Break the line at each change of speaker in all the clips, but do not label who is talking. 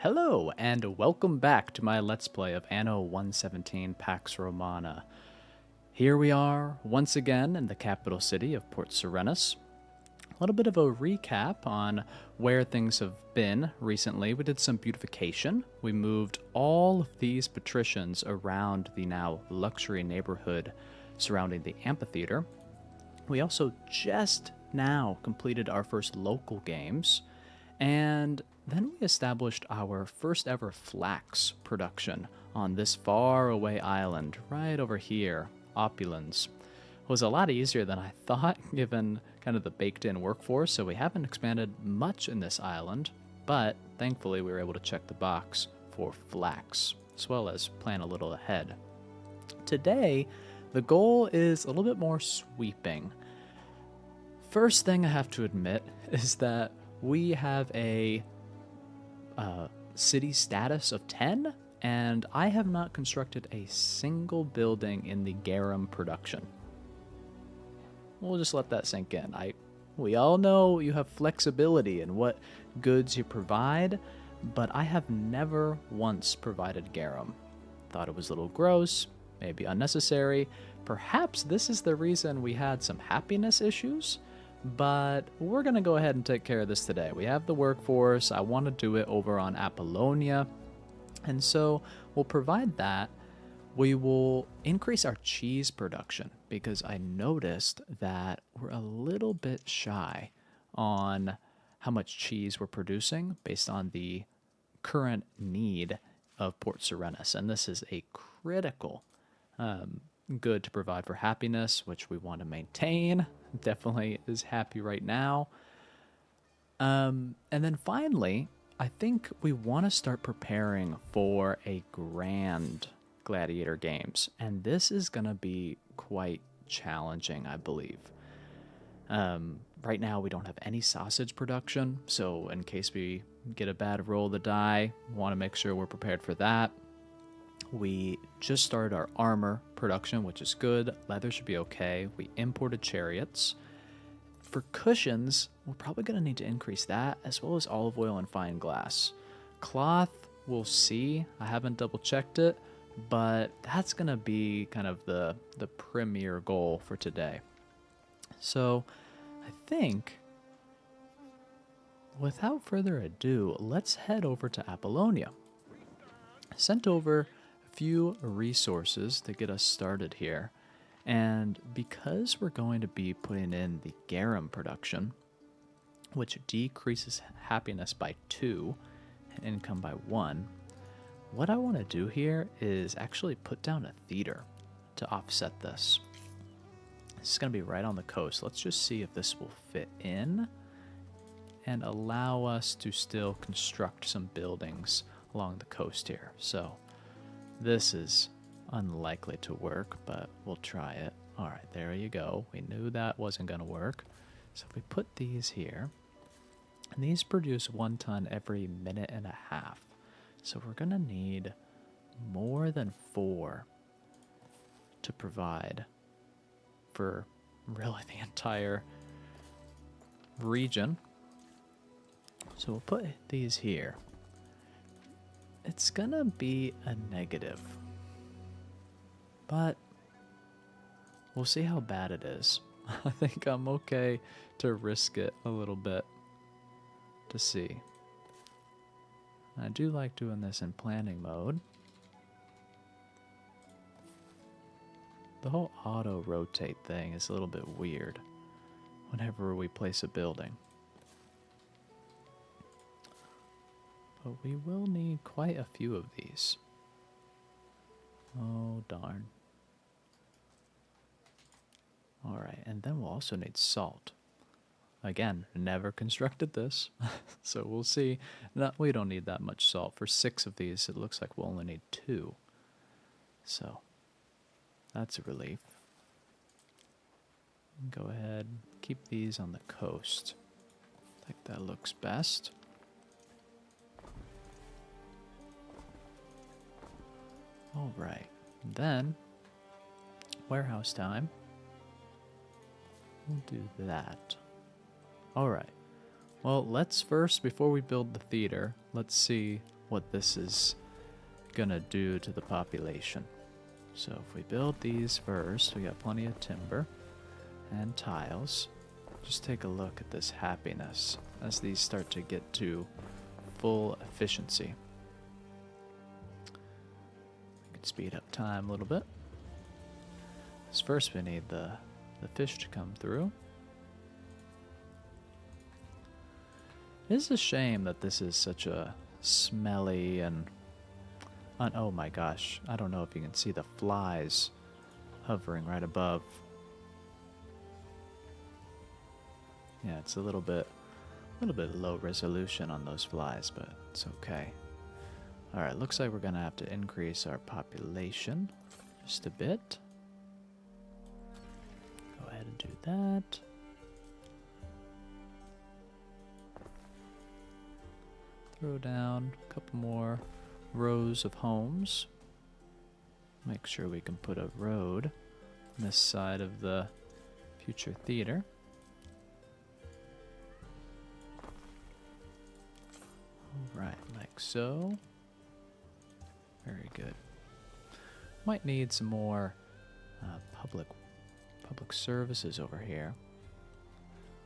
Hello, and welcome back to my Let's Play of Anno 117 Pax Romana. Here we are, once again, in the capital city of Port Serenus. A little bit of a recap on where things have been recently. We did some beautification. We moved all of these patricians around the now luxury neighborhood surrounding the amphitheater. We also just now completed our first local games, and then we established our first ever flax production on this far away island right over here, Opulence. It was a lot easier than I thought given kind of the baked in workforce, so we haven't expanded much in this island, but thankfully we were able to check the box for flax, as well as plan a little ahead. Today, the goal is a little bit more sweeping. First thing I have to admit is that we have a city status of 10, and I have not constructed a single building in the garum production. We'll just let that sink in. We all know you have flexibility in what goods you provide, but I have never once provided garum. Thought it was a little gross, maybe unnecessary. Perhaps this is the reason we had some happiness issues. But we're going to go ahead and take care of this today. We have the workforce. I want to do it over on Apollonia. And so we'll provide that. We will increase our cheese production because I noticed that we're a little bit shy on how much cheese we're producing based on the current need of Port Serenus. And this is a critical good to provide for happiness, which we want to maintain. Definitely is happy right now. And then finally, I think we want to start preparing for a Grand Gladiator Games. And this is going to be quite challenging, I believe. Right now, we don't have any sausage production. So in case we get a bad roll of the die, we want to make sure we're prepared for that. We just started our armor production, which is good. Leather should be okay. We imported chariots. For cushions, we're probably going to need to increase that, as well as olive oil and fine glass. Cloth, we'll see. I haven't double checked it, but that's going to be kind of the premier goal for today. So I think, without further ado, let's head over to Apollonia. I sent over few resources to get us started here, and because we're going to be putting in the garum production, which decreases happiness by 2 and income by 1, what I want to do here is actually put down a theater to offset this. This is going to be right on the coast. Let's just see if this will fit in and allow us to still construct some buildings along the coast here. So this is unlikely to work, but we'll try it. All right, there you go. We knew that wasn't going to work. So if we put these here, and these produce 1 ton every minute and a half. So we're going to need more than 4 to provide for really the entire region. So we'll put these here. It's gonna be a negative, but we'll see how bad it is. I think I'm okay to risk it a little bit to see. I do like doing this in planning mode. The whole auto rotate thing is a little bit weird whenever we place a building. But we will need quite a few of these. Oh, darn. Alright, and then we'll also need salt. Again, never constructed this, so we'll see. No, we don't need that much salt. For 6 of these, it looks like we'll only need 2. So, that's a relief. Go ahead, keep these on the coast. I think that looks best. Alright, then, warehouse time. We'll do that. Alright, well, let's first, before we build the theater, let's see what this is gonna do to the population. So if we build these first, we got plenty of timber and tiles. Just take a look at this happiness as these start to get to full efficiency. We can speed up time a little bit. First we need the fish to come through. It is a shame that this is such a smelly and oh my gosh, I don't know if you can see the flies hovering right above. Yeah, it's a little bit low resolution on those flies, but it's okay. Alright, looks like we're gonna have to increase our population just a bit. Go ahead and do that. Throw down a couple more rows of homes. Make sure we can put a road on this side of the future theater. Alright, like so. Very good. Might need some more public services over here.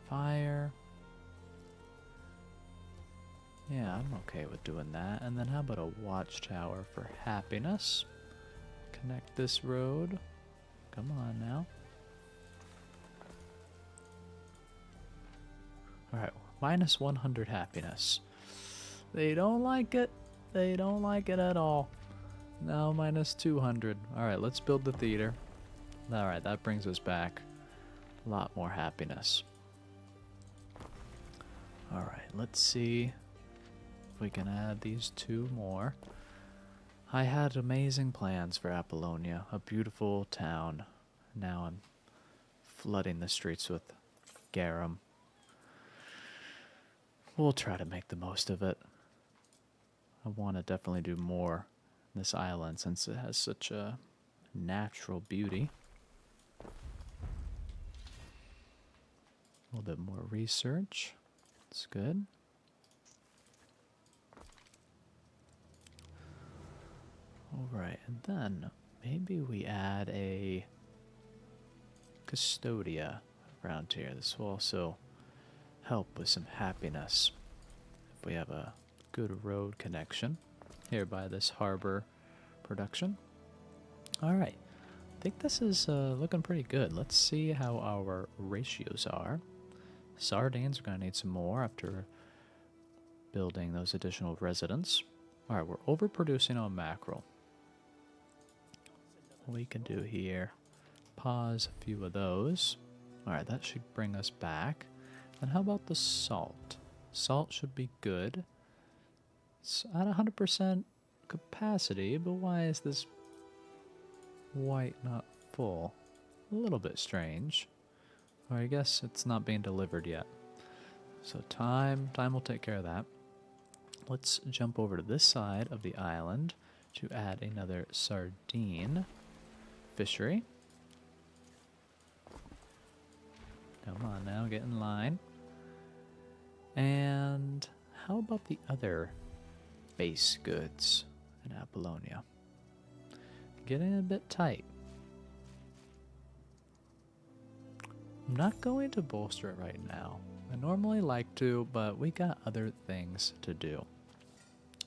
Fire. Yeah, I'm okay with doing that. And then how about a watchtower for happiness? Connect this road. Come on now. Alright, minus 100 happiness. They don't like it. They don't like it at all. Now minus 200. Alright, let's build the theater. Alright, that brings us back a lot more happiness. Alright, let's see if we can add these two more. I had amazing plans for Apollonia, a beautiful town. Now I'm flooding the streets with garum. We'll try to make the most of it. I want to definitely do more in this island since it has such a natural beauty. A little bit more research. That's good. Alright, and then maybe we add a custodia around here. This will also help with some happiness if we have a good road connection here by this harbor production. Alright, I think this is looking pretty good. Let's see how our ratios are. Sardines are going to need some more after building those additional residents. Alright, we're overproducing on mackerel. We can do here, pause a few of those. Alright, that should bring us back. And how about the salt? Salt should be good. It's at 100% capacity, but why is this white not full? A little bit strange. Or I guess it's not being delivered yet. So time will take care of that. Let's jump over to this side of the island to add another sardine fishery. Come on now, get in line. And how about the other base goods in Apollonia? Getting a bit tight. I'm not going to bolster it right now. I normally like to, but we got other things to do.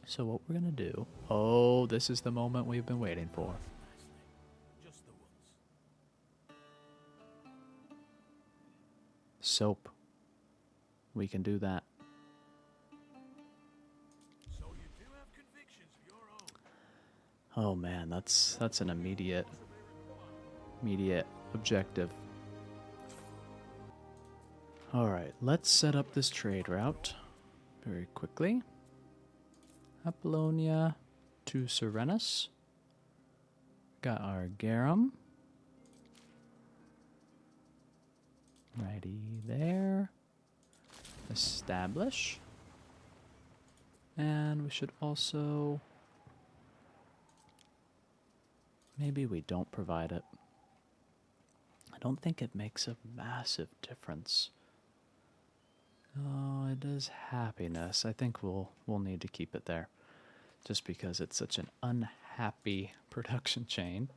So what we're gonna do... Oh, this is the moment we've been waiting for. Soap. We can do that.
So you do have convictions of your own.
Oh man, that's an immediate objective. Alright, let's set up this trade route very quickly. Apollonia to Serenus. Got our garum. Righty there. Establish. And we should also... Maybe we don't provide it. I don't think it makes a massive difference. Oh, it is happiness. I think we'll need to keep it there. just because it's such an unhappy production chain.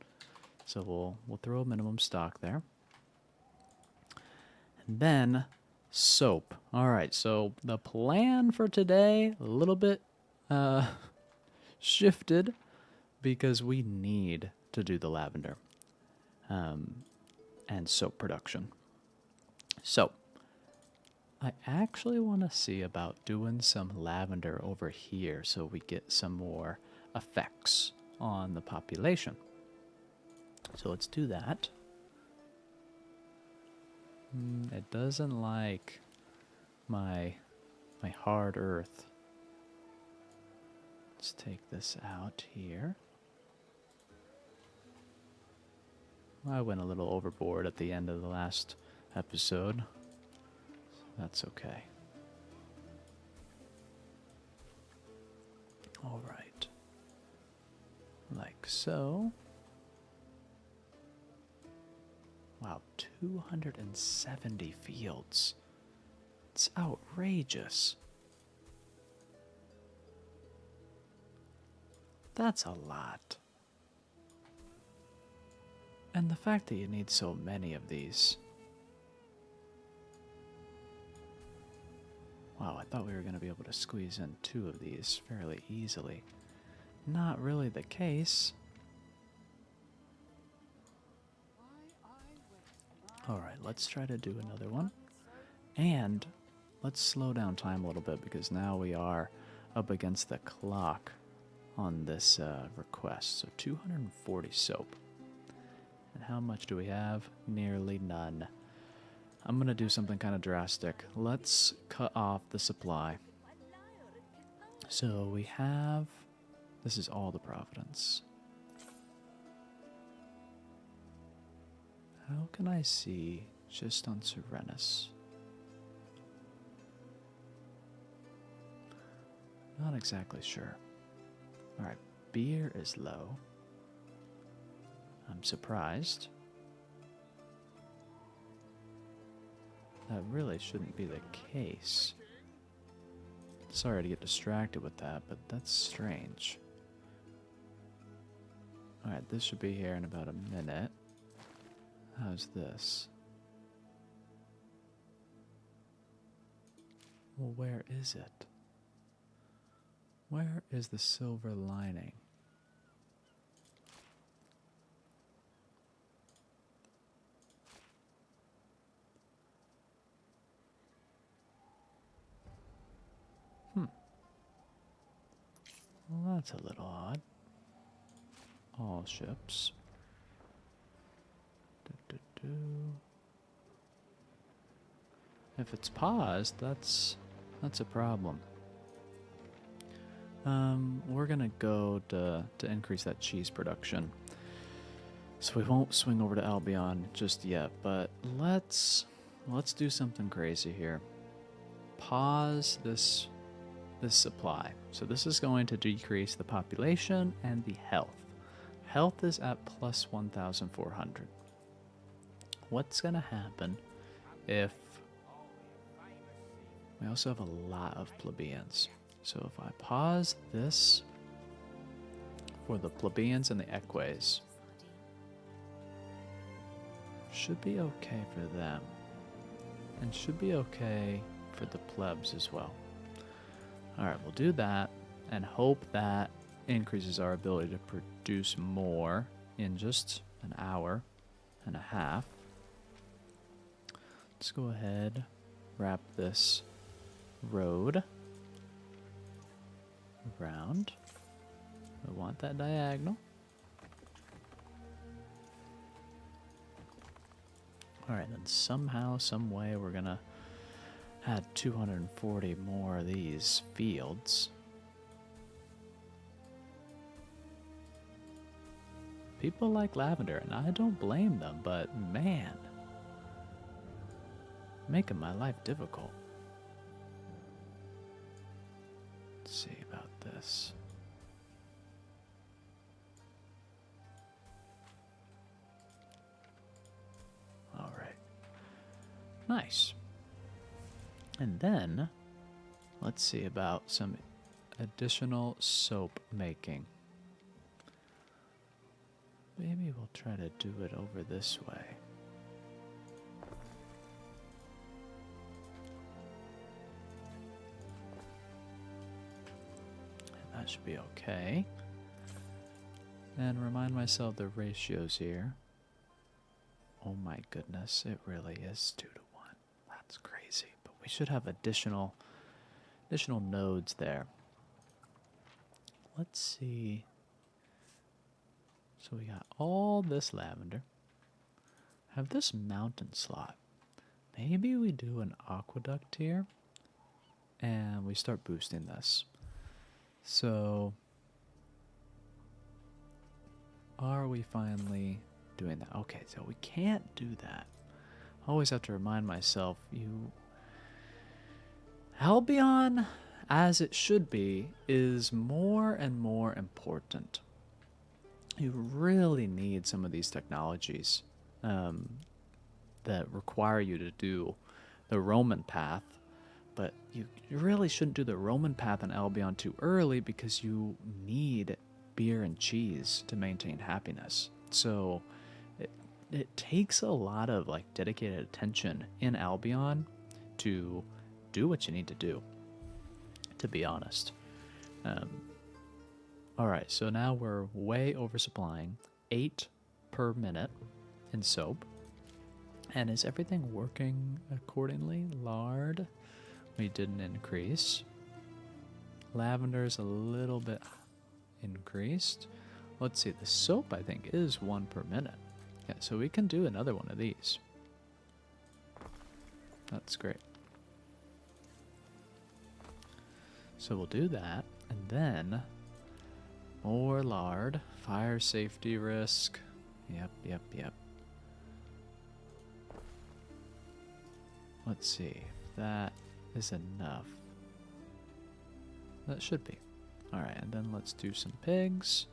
So we'll throw a minimum stock there. And then soap. All right, so the plan for today a little bit shifted because we need to do the lavender and soap production. So I actually want to see about doing some lavender over here so we get some more effects on the population. So let's do that. It doesn't like my hard earth. Let's take this out here. I went a little overboard at the end of the last episode. So that's okay. All right. Like so. Wow, 270 fields. It's outrageous. That's a lot. And the fact that you need so many of these. Wow, I thought we were going to be able to squeeze in 2 of these fairly easily. Not really the case. Alright, let's try to do another one. And let's slow down time a little bit because now we are up against the clock on this request. So 240 soap. And how much do we have? Nearly none. I'm going to do something kind of drastic. Let's cut off the supply. So we have... This is all the Providence. How can I see just on Serenus? Not exactly sure. Alright, beer is low. I'm surprised. That really shouldn't be the case. Sorry to get distracted with that, but that's strange. Alright, this should be here in about a minute. How's this? Well, where is it? Where is the silver lining? Well, that's a little odd. All ships. If it's paused, that's a problem. We're gonna go to increase that cheese production. So we won't swing over to Albion just yet, but let's do something crazy here. Pause this supply. So this is going to decrease the population and the health. Health is at plus 1,400. What's going to happen if... We also have a lot of plebeians. So if I pause this for the plebeians and the eques, should be okay for them. And should be okay for the plebs as well. Alright, we'll do that and hope that increases our ability to produce more in just an hour and a half. Let's go ahead, wrap this road around. We want that diagonal. Alright, then somehow, some way, we're gonna add 240 more of these fields. People like lavender, and I don't blame them, but man, making my life difficult. Let's see about this. All right. Nice. And then, let's see about some additional soap making. Maybe we'll try to do it over this way. And that should be okay. And remind myself the ratios here. Oh my goodness, it really is 2 to 1. That's crazy. But we should have additional nodes there. Let's see. So we got all this lavender. Have this mountain slot. Maybe we do an aqueduct here. And we start boosting this. So are we finally doing that? Okay, so we can't do that. I always have to remind myself, Albion, as it should be, is more and more important. You really need some of these technologies that require you to do the Roman path, but you really shouldn't do the Roman path in Albion too early because you need beer and cheese to maintain happiness. So it takes a lot of like dedicated attention in Albion to do what you need to do, to be honest. Alright, so now we're way oversupplying. 8 per minute in soap. And is everything working accordingly? Lard, we didn't increase. Lavender's a little bit increased. Let's see, the soap I think is 1 per minute. Yeah, so we can do another one of these. That's great. So we'll do that, and then more lard, fire safety risk. Yep. Let's see if that is enough. That should be. Alright, and then let's do some pigs.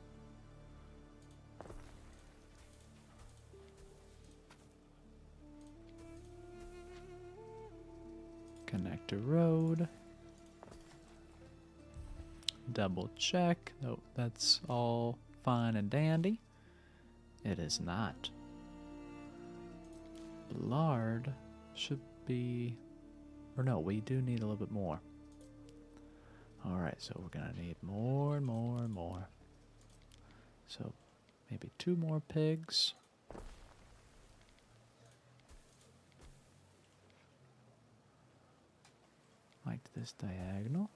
Connect a road. Double check. Nope, that's all fine and dandy. It is not. Lard should be... Or no, we do need a little bit more. Alright, so we're going to need more and more and more. So maybe 2 more pigs. Like this diagonal.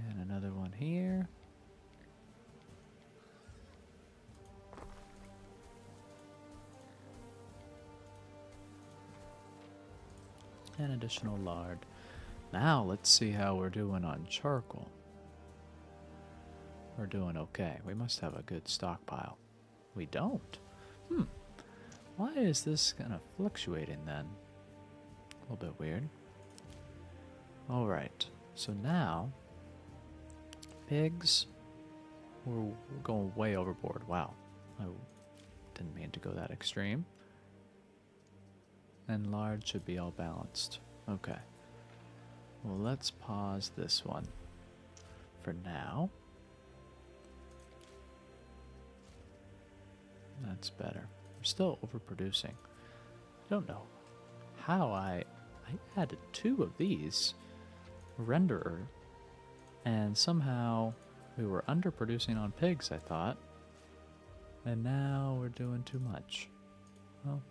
And another one here. And additional lard. Now let's see how we're doing on charcoal. We're doing okay. We must have a good stockpile. We don't. Why is this kind of fluctuating then? A little bit weird. Alright. So now... Pigs, we're going way overboard. Wow, I didn't mean to go that extreme. And lard should be all balanced. Okay. Well, let's pause this one for now. That's better. We're still overproducing. I don't know how I added 2 of these renderer. And somehow we were underproducing on pigs, I thought. And now we're doing too much. Well,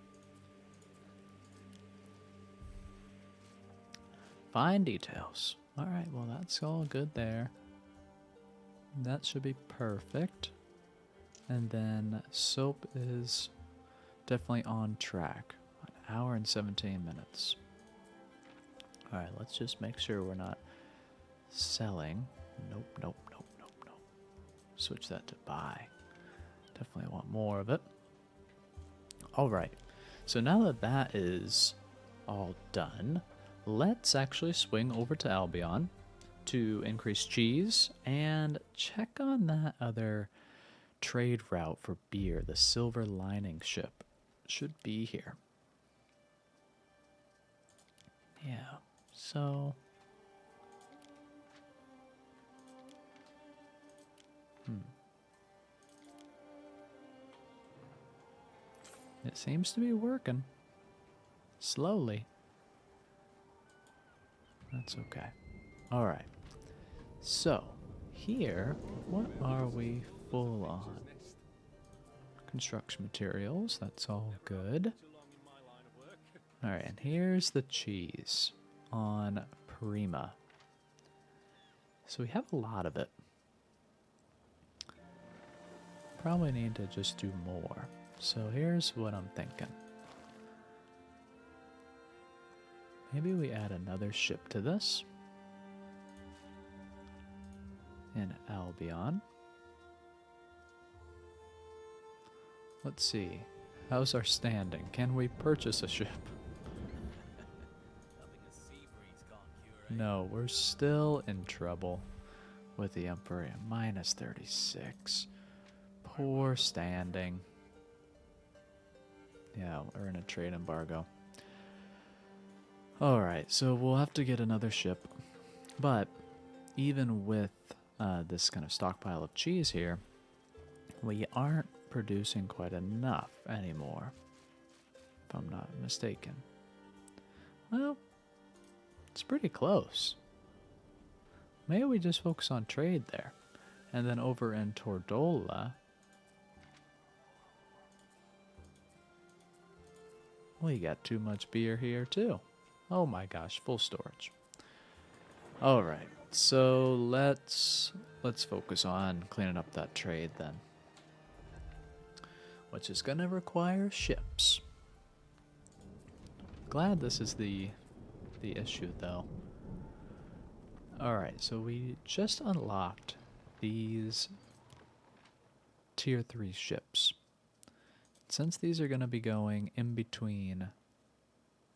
fine details. Alright, well that's all good there. That should be perfect. And then soap is definitely on track. 1 hour and 17 minutes. Alright, let's just make sure we're not selling. Nope. Switch that to buy. Definitely want more of it. Alright, so now that that is all done, let's actually swing over to Albion to increase cheese and check on that other trade route for beer. The Silver Lining ship should be here. Yeah, so It seems to be working. Slowly. That's okay. Alright. So, here, what are we full on? Construction materials, that's all good. Alright, and here's the cheese on Prima. So we have a lot of it. Probably need to just do more. So here's what I'm thinking. Maybe we add another ship to this. In Albion. Let's see. How's our standing? Can we purchase a ship? No, we're still in trouble with the Emperor. Minus 36. Poor standing. Yeah, we're in a trade embargo. Alright, so we'll have to get another ship. But even with this kind of stockpile of cheese here, we aren't producing quite enough anymore, if I'm not mistaken. Well, it's pretty close. Maybe we just focus on trade there. And then over in Tordola, we got too much beer here too. Oh my gosh, full storage. All right, so let's focus on cleaning up that trade then, which is gonna require ships. Glad this is the issue though. All right, so we just unlocked these tier 3 ships. Since these are going to be going in between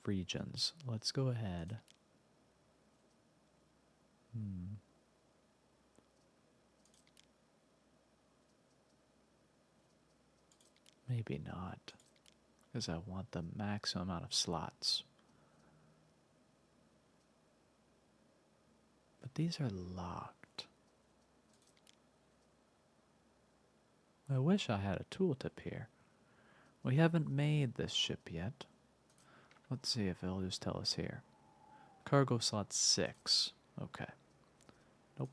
regions, let's go ahead. Maybe not, because I want the maximum amount of slots. But these are locked. I wish I had a tooltip here. We haven't made this ship yet. Let's see if it'll just tell us here. Cargo slot 6. Okay. Nope.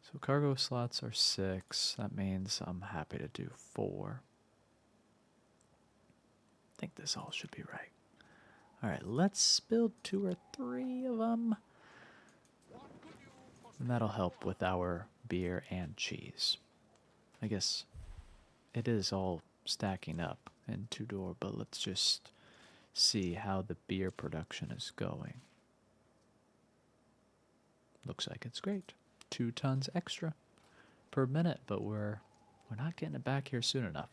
So cargo slots are 6. That means I'm happy to do 4. I think this all should be right. Alright, let's build 2 or 3 of them. And that'll help with our beer and cheese. I guess it is all stacking up in 2-door, but let's just see how the beer production is going. Looks like it's great. 2 tons extra per minute, but we're not getting it back here soon enough.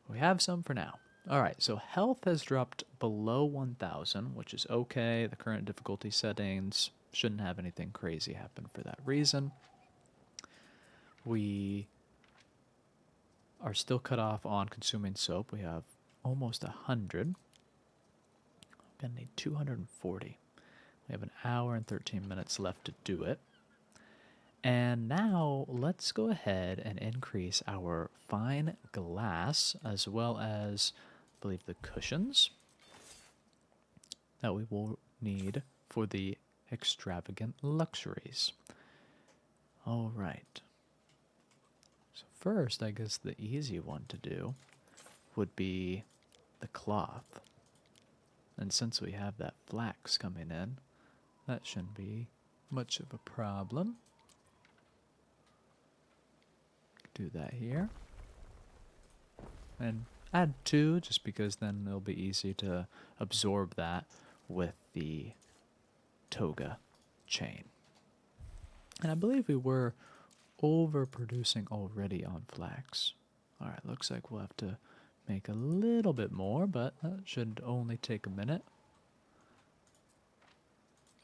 We have some for now. Alright, so health has dropped below 1,000, which is okay. The current difficulty settings shouldn't have anything crazy happen for that reason. We are still cut off on consuming soap. We have almost 100. We're going to need 240. We have an hour and 13 minutes left to do it. And now let's go ahead and increase our fine glass as well as, I believe, the cushions that we will need for the extravagant luxuries. All right. So first, I guess the easy one to do would be the cloth. And since we have that flax coming in, that shouldn't be much of a problem. Do that here. And add 2, just because then it'll be easy to absorb that with the toga chain. And I believe we were overproducing already on flax. Alright, looks like we'll have to make a little bit more, but that should only take a minute.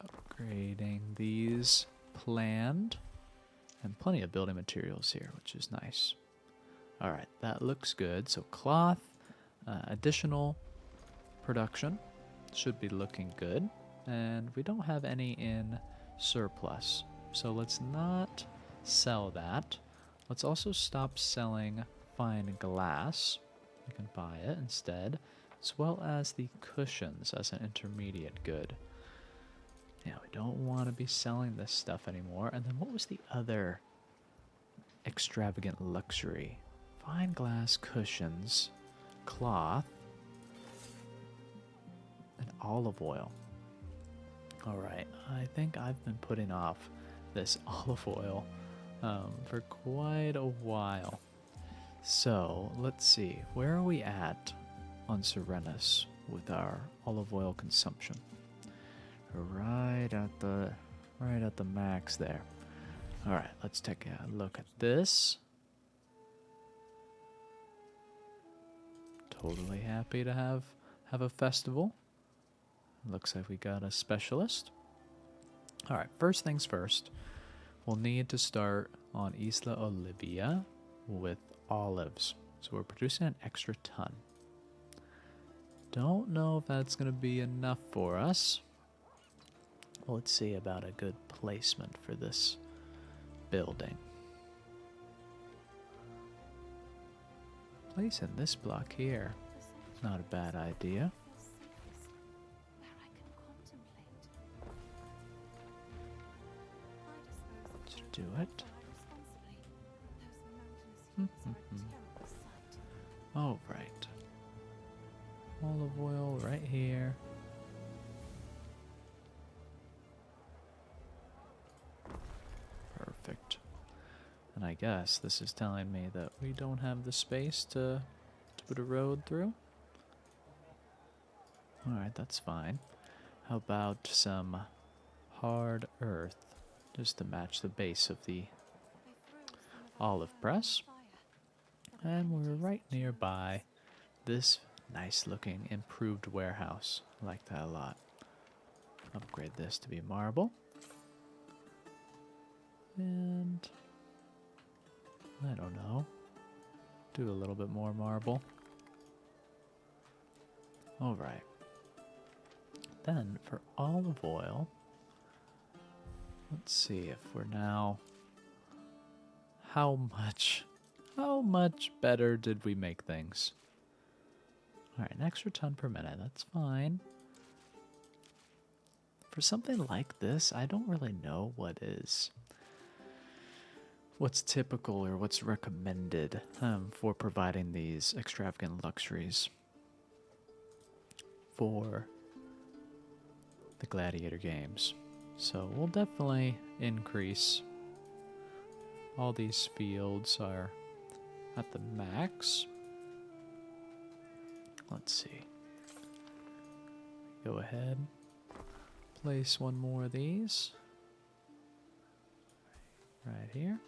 Upgrading these planned. And plenty of building materials here, which is nice. Alright, that looks good. So cloth, additional production should be looking good. And we don't have any in surplus. So let's not sell that. Let's also stop selling fine glass. We can buy it instead, as well as the cushions as an intermediate good. Yeah, we don't want to be selling this stuff anymore. And then what was the other extravagant luxury? Fine glass, cushions, cloth, and olive oil. Alright, I think I've been putting off this olive oil for quite a while. So, let's see, where are we at on Serenus with our olive oil consumption? Right at the max there. Alright, let's take a look at this. Totally happy to have a festival. Looks like we got a specialist. Alright, first things first. We'll need to start on Isla Olivia with olives. So we're producing an extra ton. Don't know if that's going to be enough for us. Well, let's see about a good placement for this building. Placing this block here. Not a bad idea. To do it. All right. Olive oil right here. Perfect. And I guess this is telling me that we don't have the space to put a road through. Alright, that's fine. How about some hard earth just to match the base of the olive press? And we're right nearby this nice looking improved warehouse. I like that a lot. Upgrade this to be marble. And I don't know. Do a little bit more marble. Alright. Then for olive oil, let's see if we're now... How much better did we make things? Alright, an extra ton per minute, that's fine. For something like this, I don't really know what's typical or what's recommended for providing these extravagant luxuries for the Gladiator Games. So we'll definitely increase. All these fields are at the max. Let's see. Go ahead. Place one more of these. Right here.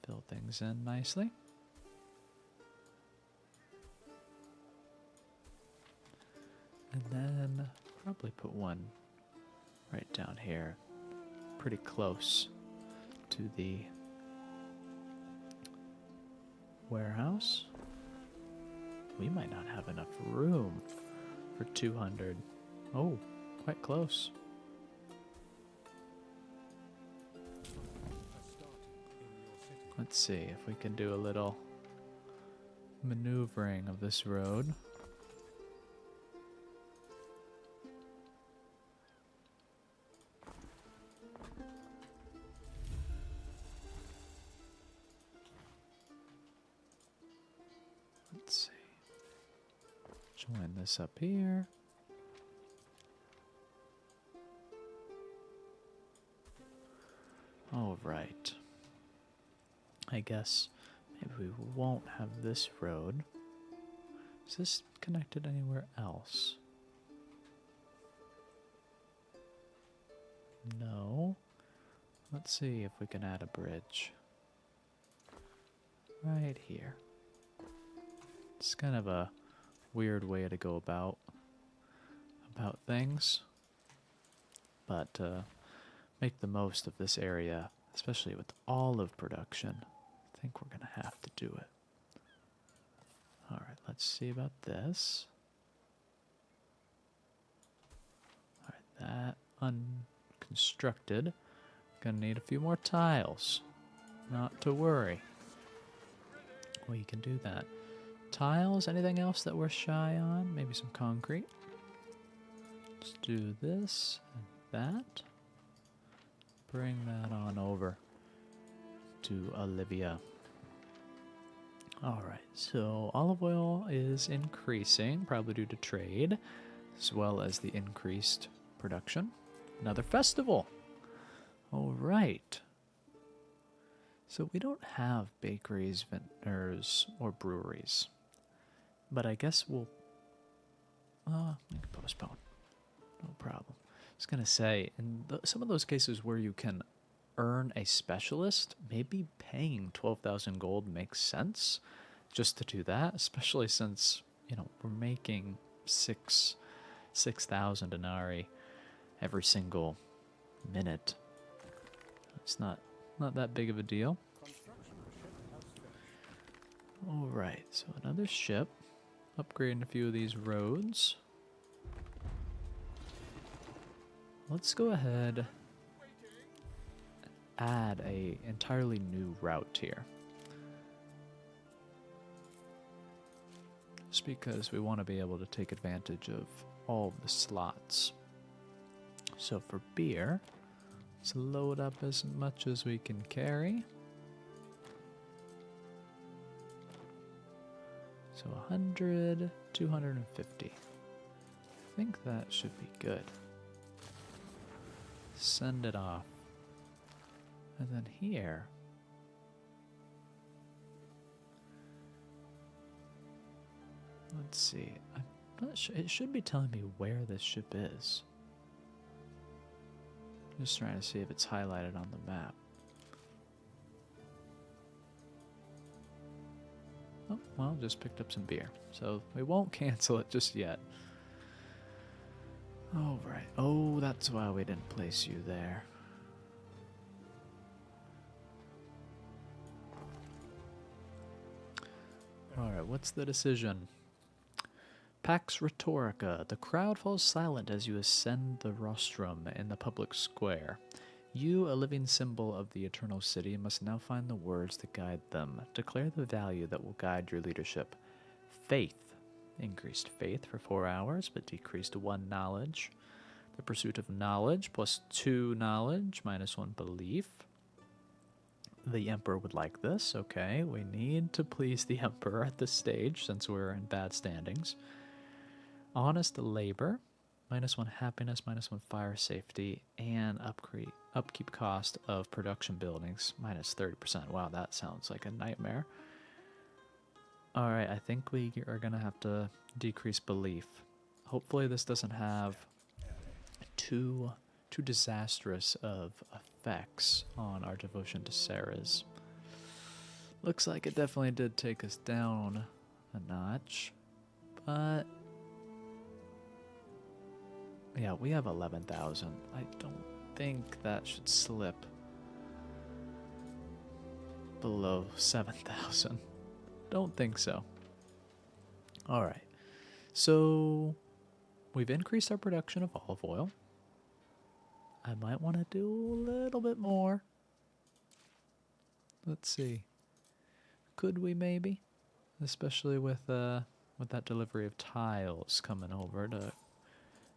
Fill things in nicely. And then probably put one right down here, pretty close to the warehouse. We might not have enough room for 200. Oh, quite close. Let's see if we can do a little maneuvering of this road. Let's see. Join this up here. All right. I guess maybe we won't have this road. Is this connected anywhere else? No. Let's see if we can add a bridge. Right here. It's kind of a weird way to go about things. But make the most of this area, especially with olive production. I think we're going to have to do it. Alright, let's see about this. Alright, that constructed. Gonna need a few more tiles. Not to worry. We can do that. Tiles, anything else that we're shy on? Maybe some concrete. Let's do this and that. Bring that on over to Olivia. Alright, so olive oil is increasing, probably due to trade, as well as the increased production. Another festival! Alright. So we don't have bakeries, vintners, or breweries. But I guess we'll... we can postpone. No problem. I was going to say, in some of those cases where you can earn a specialist, maybe paying 12,000 gold makes sense just to do that, especially since, you know, we're making 6,000 denarii every single minute. It's not that big of a deal. Alright, so another ship. Upgrading a few of these roads. Let's go ahead and add a entirely new route here. Just because we want to be able to take advantage of all of the slots. So for beer, let's load up as much as we can carry. So 100, 250. I think that should be good. Send it off. And then here, let's see. I'm not sure. It should be telling me where this ship is. Just trying to see if it's highlighted on the map. Oh, well, just picked up some beer. So we won't cancel it just yet. Alright. Oh, that's why we didn't place you there. Alright, what's the decision? Pax Rhetorica. The crowd falls silent as you ascend the rostrum in the public square. You, a living symbol of the eternal city, must now find the words that guide them. Declare the value that will guide your leadership. Faith. Increased faith for 4 hours, but decreased 1 knowledge. The pursuit of knowledge, plus 2 knowledge, minus 1 belief. The Emperor would like this. Okay, we need to please the Emperor at this stage, since we're in bad standings. Honest labor, minus 1 happiness, minus 1 fire safety, and upkeep cost of production buildings, minus 30%. Wow, that sounds like a nightmare. Alright, I think we are going to have to decrease belief. Hopefully this doesn't have too disastrous of effects on our devotion to Ceres. Looks like it definitely did take us down a notch, but yeah, we have 11,000. I don't think that should slip below 7,000. Don't think so. Alright, so we've increased our production of olive oil. I might want to do a little bit more. Let's see. Could we maybe? Especially with that delivery of tiles coming over to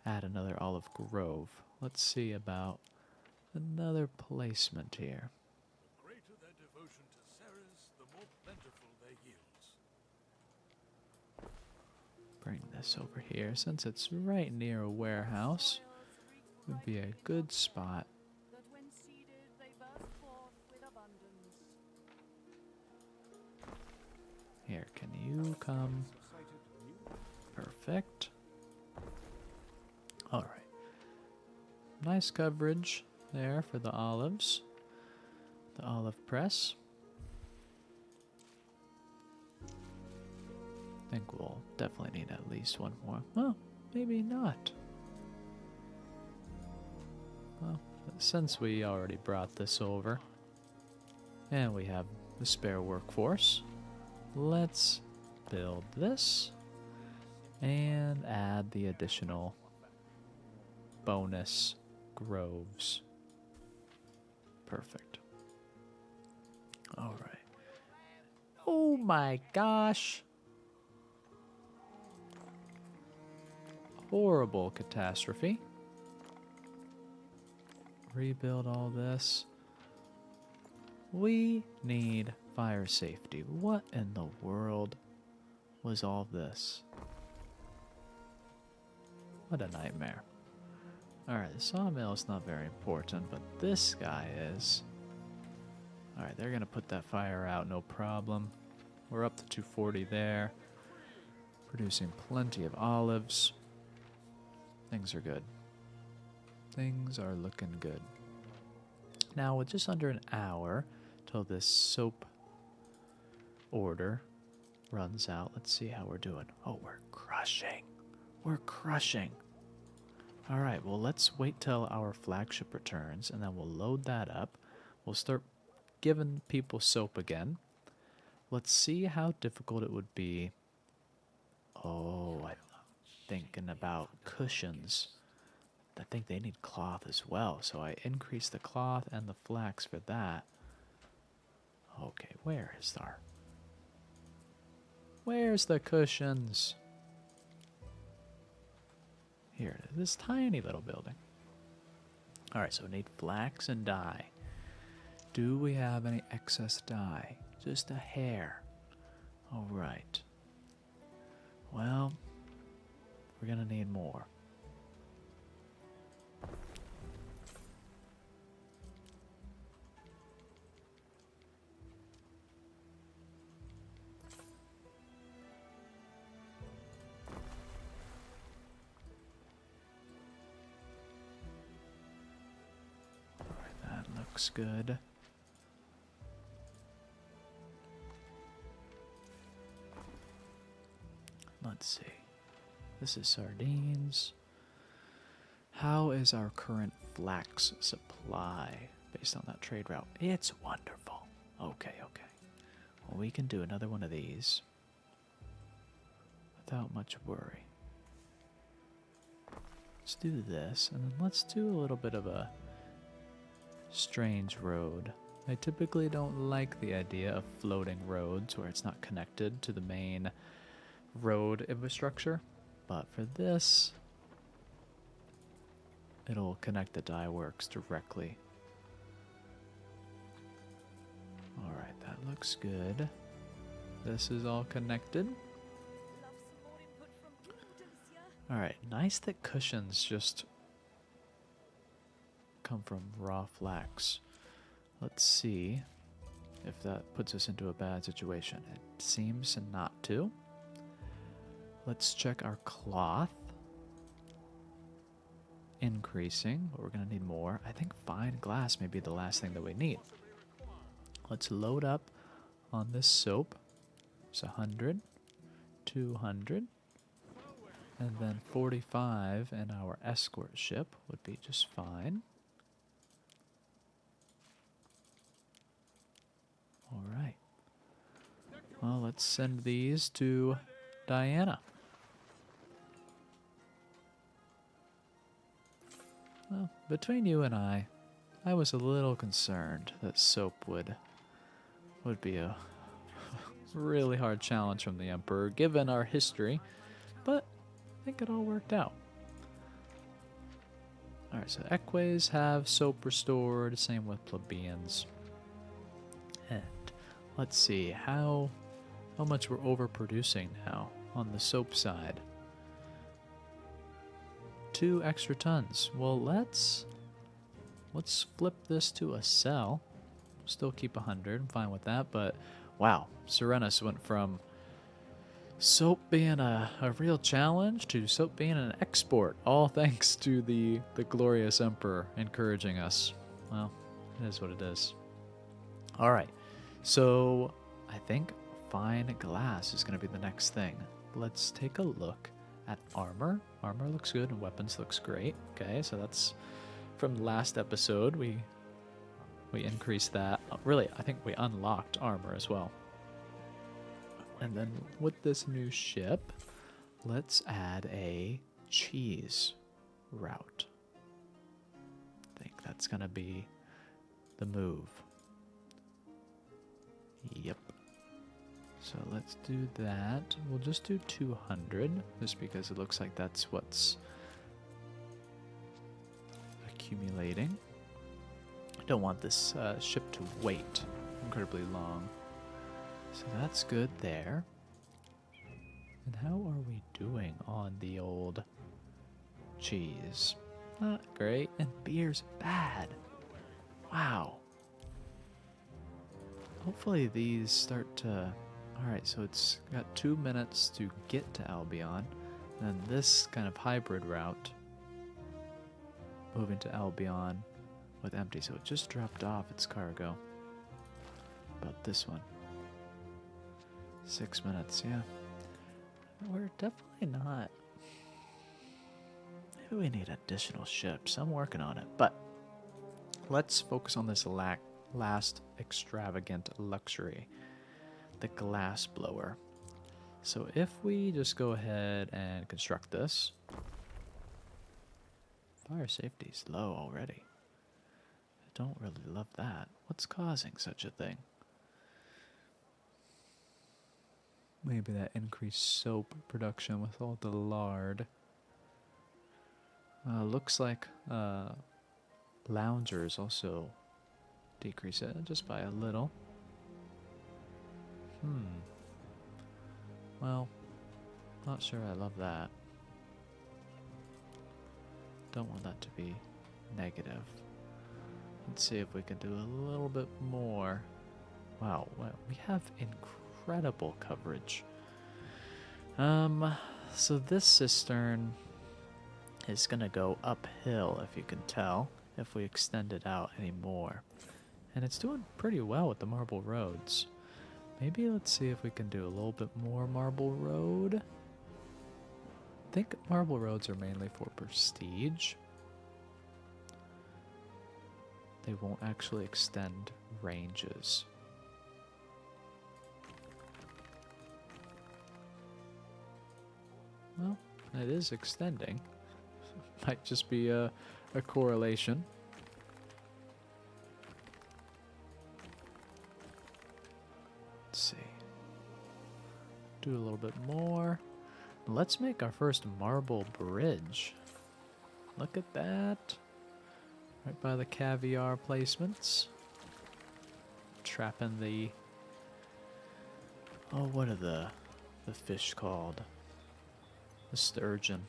add another olive grove. Let's see about another placement here.
The greater their devotion to Ceres, the more plentiful their yields.
Bring this over here, since it's right near a warehouse. Would be a good spot.
That when seeded, they burst forth with abundance.
Here, can you come? Perfect. Alright. Nice coverage there for the olives. The olive press. I think we'll definitely need at least one more. Well, maybe not. Well, since we already brought this over, and we have the spare workforce, let's build this and add the additional bonus groves. Perfect. All right. Oh my gosh. Horrible catastrophe. Rebuild all this. We need fire safety. What in the world was all this? What a nightmare. Alright, the sawmill is not very important, but this guy is. Alright, they're going to put that fire out, no problem. We're up to 240 there. Producing plenty of olives. Things are good. Things are looking good. Now, with just under an hour till this soap order runs out, let's see how we're doing. Oh, we're crushing. We're crushing. All right, well, let's wait till our flagship returns, and then we'll load that up. We'll start giving people soap again. Let's see how difficult it would be. Oh, I'm thinking about cushions. I think they need cloth as well, so I increased the cloth and the flax for that. Okay, where's the cushions? Here it is, this tiny little building. Alright, so we need flax and dye. Do we have any excess dye? Just a hair. Alright. Well, we're gonna need more. Looks good. Let's see. This is sardines. How is our current flax supply based on that trade route? It's wonderful. Okay, okay. Well, we can do another one of these without much worry. Let's do this, and then let's do a little bit of a strange road. I typically don't like the idea of floating roads where it's not connected to the main road infrastructure, but for this, it'll connect the dye works directly. Alright, that looks good. This is all connected. Alright, nice that cushions just come from raw flax. Let's see if that puts us into a bad situation. It seems not to. Let's check our cloth. Increasing, but we're going to need more. I think fine glass may be the last thing that we need. Let's load up on this soap. It's 100, 200, and then 45 in our escort ship would be just fine. Alright. Well, let's send these to Diana. Well, between you and I was a little concerned that soap would be a really hard challenge from the Emperor, given our history, but I think it all worked out. Alright, so Eques have soap restored, same with plebeians. And let's see how much we're overproducing now on the soap side. 2 extra tons. Well, let's flip this to a sell. Still keep 100. I'm fine with that, but wow, Serenus went from soap being a real challenge to soap being an export, all thanks to the glorious Emperor encouraging us. Well, it is what it is. Alright, so I think fine glass is going to be the next thing. Let's take a look at armor. Armor looks good and weapons looks great. Okay, so that's from the last episode. We increased that. Really, I think we unlocked armor as well. And then with this new ship, let's add a cheese route. that's gonna be the move. Yep. So let's do that. We'll just do 200, just because it looks like that's what's accumulating. I don't want this ship to wait incredibly long. So that's good there. And how are we doing on the old cheese? Not great. And beer's bad. Wow. Hopefully these start to... Alright, so it's got 2 minutes to get to Albion. And then this kind of hybrid route, moving to Albion with empty. So it just dropped off its cargo. About this one. 6 minutes, yeah. We're definitely not... Maybe we need additional ships. I'm working on it. But let's focus on this last extravagant luxury. The glass blower. So if we just go ahead and construct this. Fire safety's low already. I don't really love that. What's causing such a thing? Maybe that increased soap production with all the lard. Looks like loungers also decrease it just by a little. Well, not sure I love that. Don't want that to be negative. Let's see if we can do a little bit more. Wow, we have incredible coverage. So this cistern is gonna go uphill, if you can tell, if we extend it out any more. And it's doing pretty well with the marble roads. Maybe let's see if we can do a little bit more marble road. I think marble roads are mainly for prestige. They won't actually extend ranges. Well, it is extending. Might just be a correlation. Let's see. Do a little bit more. Let's make our first marble bridge. Look at that. Right by the caviar placements. Trapping the... Oh, what are the fish called? The sturgeon.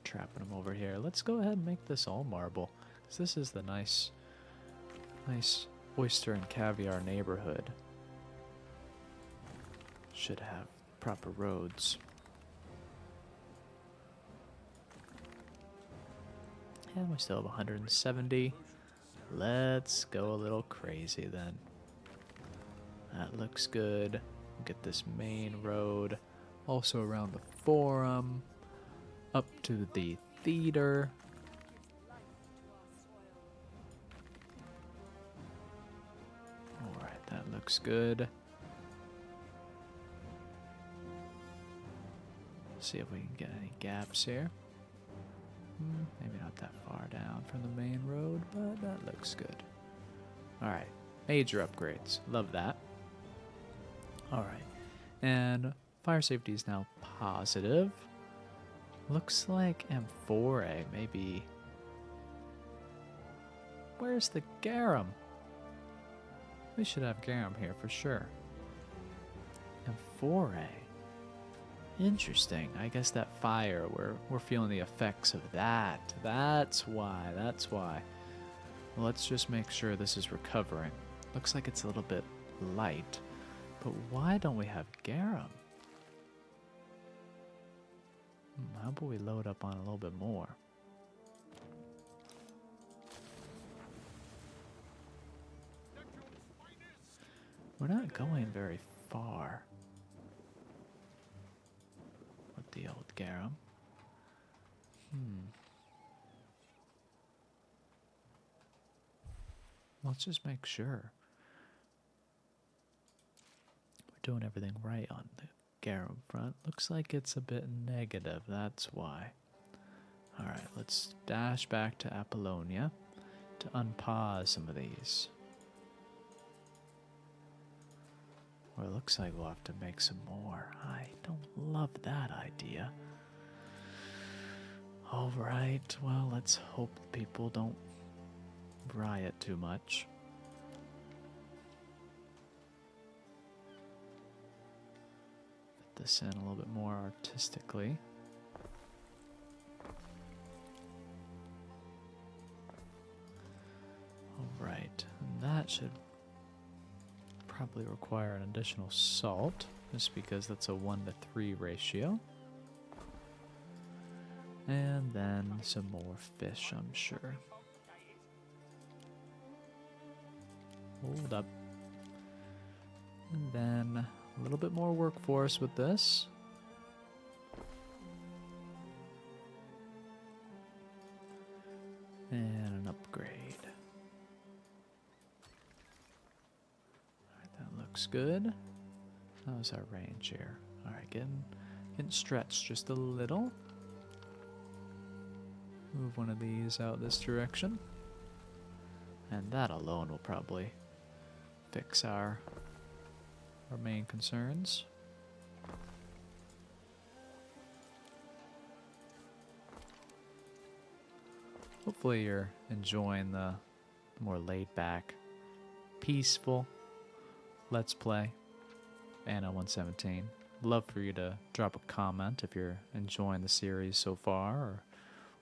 Trapping them over here. Let's go ahead and make this all marble. Because this is the nice oyster and caviar neighborhood. Should have proper roads. And we still have 170. Let's go a little crazy then. That looks good. Get this main road. Also around the forum. Up to the theater. Alright, that looks good. See if we can get any gaps here. Maybe not that far down from the main road, but that looks good. Alright, major upgrades. Love that. Alright, and fire safety is now positive. Looks like Amphore, maybe. Where's the garum? We should have garum here for sure. Amphore. Interesting. I guess that fire, we're feeling the effects of that. That's why. Well, let's just make sure this is recovering. Looks like it's a little bit light. But why don't we have garum? How about we load up on a little bit more? We're not going very far with the old garum. Let's just make sure we're doing everything right on the garum front. Looks like it's a bit negative, that's why. Alright, let's dash back to Apollonia to unpause some of these. Or it looks like we'll have to make some more. I don't love that idea. Alright, well, let's hope people don't riot too much. Fit this in a little bit more artistically. Alright, and that should probably require an additional salt, just because that's a 1-to-3 ratio. And then some more fish, I'm sure. Hold up. And then a little bit more workforce with this. And an upgrade. Alright, that looks good. How's our range here? Alright, getting stretched just a little. Move one of these out this direction. And that alone will probably fix our main concerns. Hopefully you're enjoying the more laid-back, peaceful Let's Play Anno 117. Love for you to drop a comment if you're enjoying the series so far, or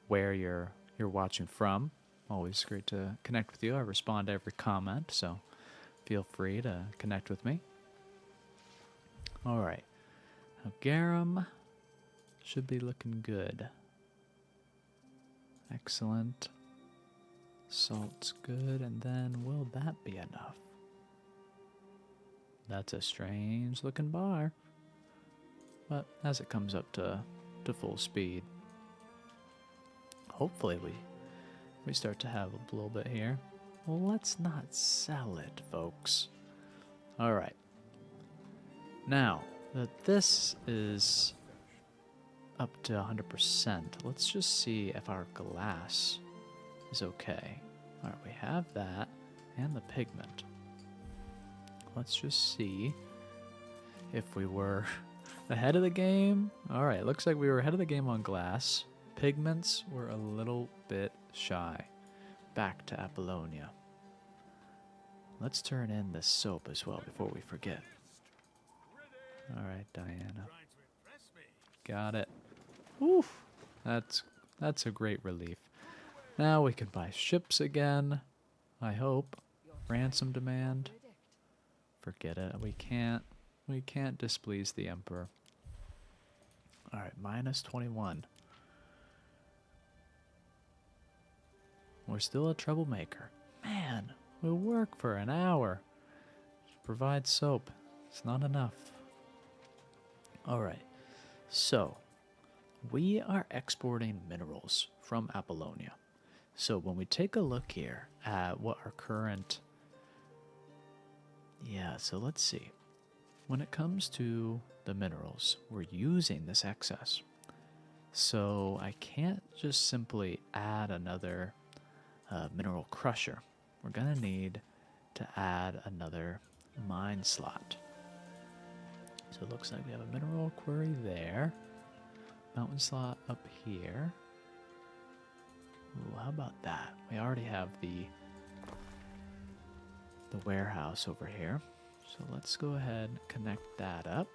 where you're watching from. Always great to connect with you. I respond to every comment, so feel free to connect with me. Alright. Now garum should be looking good. Excellent. Salt's good, and then will that be enough? That's a strange looking bar. But as it comes up to full speed, hopefully we start to have a little bit here. Well, let's not sell it, folks. Alright. Now that this is up to 100%, let's just see if our glass is okay. Alright, we have that and the pigment. Let's just see if we were ahead of the game. Alright, looks like we were ahead of the game on glass. Pigments were a little bit shy. Back to Apollonia. Let's turn in this soap as well before we forget. Alright, Diana. Got it. Oof. That's a great relief. Now we can buy ships again. I hope. Ransom demand. Forget it. We can't displease the Emperor. Alright, -21. We're still a troublemaker. Man, we work for an hour to provide soap. It's not enough. Alright, so we are exporting minerals from Apollonia. So when we take a look here at what our current... Yeah, so let's see. When it comes to the minerals, we're using this excess. So I can't just simply add another mineral crusher. We're gonna need to add another mine slot. So it looks like we have a mineral quarry there. Mountain slot up here. Ooh, how about that? We already have the warehouse over here. So let's go ahead and connect that up.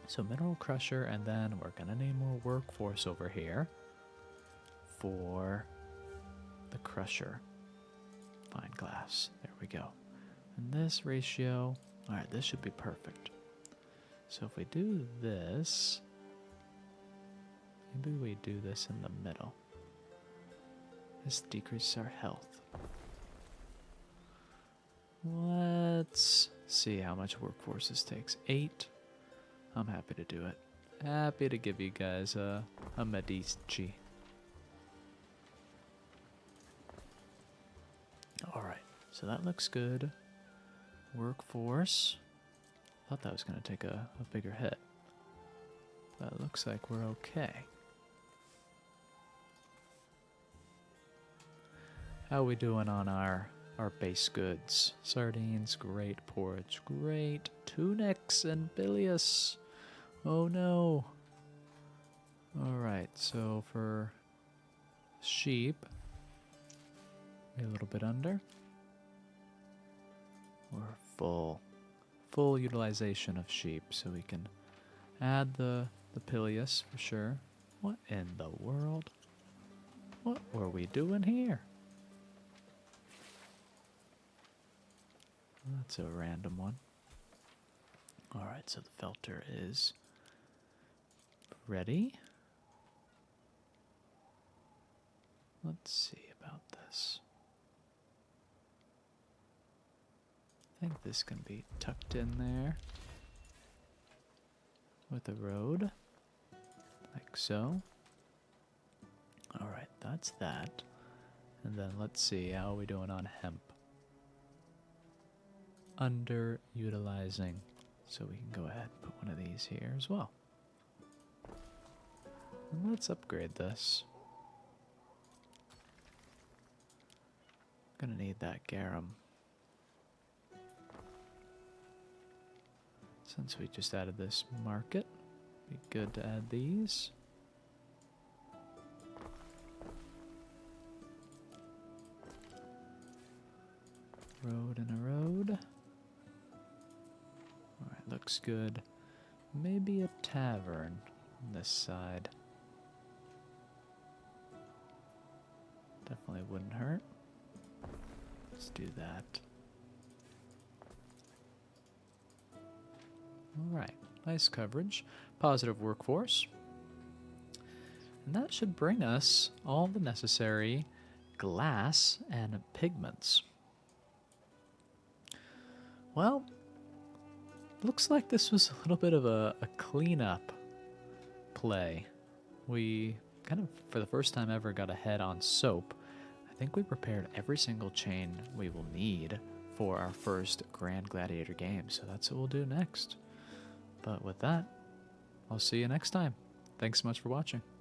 So mineral crusher, and then we're gonna need more workforce over here for the crusher. Fine glass. There we go. And this ratio, alright, this should be perfect. So if we do this, maybe we do this in the middle. This decreases our health. Let's see how much workforce this takes. 8. I'm happy to do it. Happy to give you guys a Medici. Alright, so that looks good. Workforce. Thought that was going to take a bigger hit. But it looks like we're okay. How we doing on our base goods? Sardines, great. Porridge, great. Tunics and bilious. Oh no. Alright, so for sheep, a little bit under. We're full utilization of sheep, so we can add the Pilius for sure. What in the world? What were we doing here? That's a random one. Alright, so the filter is ready. Let's see about this. I think this can be tucked in there with a road, like so. Alright, that's that. And then let's see, how are we doing on hemp? Underutilizing. So we can go ahead and put one of these here as well. And let's upgrade this. Gonna need that garum. Since we just added this market, be good to add these. Road and a road. Alright, looks good. Maybe a tavern on this side. Definitely wouldn't hurt. Let's do that. Alright, nice coverage. Positive workforce. And that should bring us all the necessary glass and pigments. Well, looks like this was a little bit of a cleanup play. We kind of, for the first time ever, got ahead on soap. I think we prepared every single chain we will need for our first Grand Gladiator Games, so that's what we'll do next. But with that, I'll see you next time. Thanks so much for watching.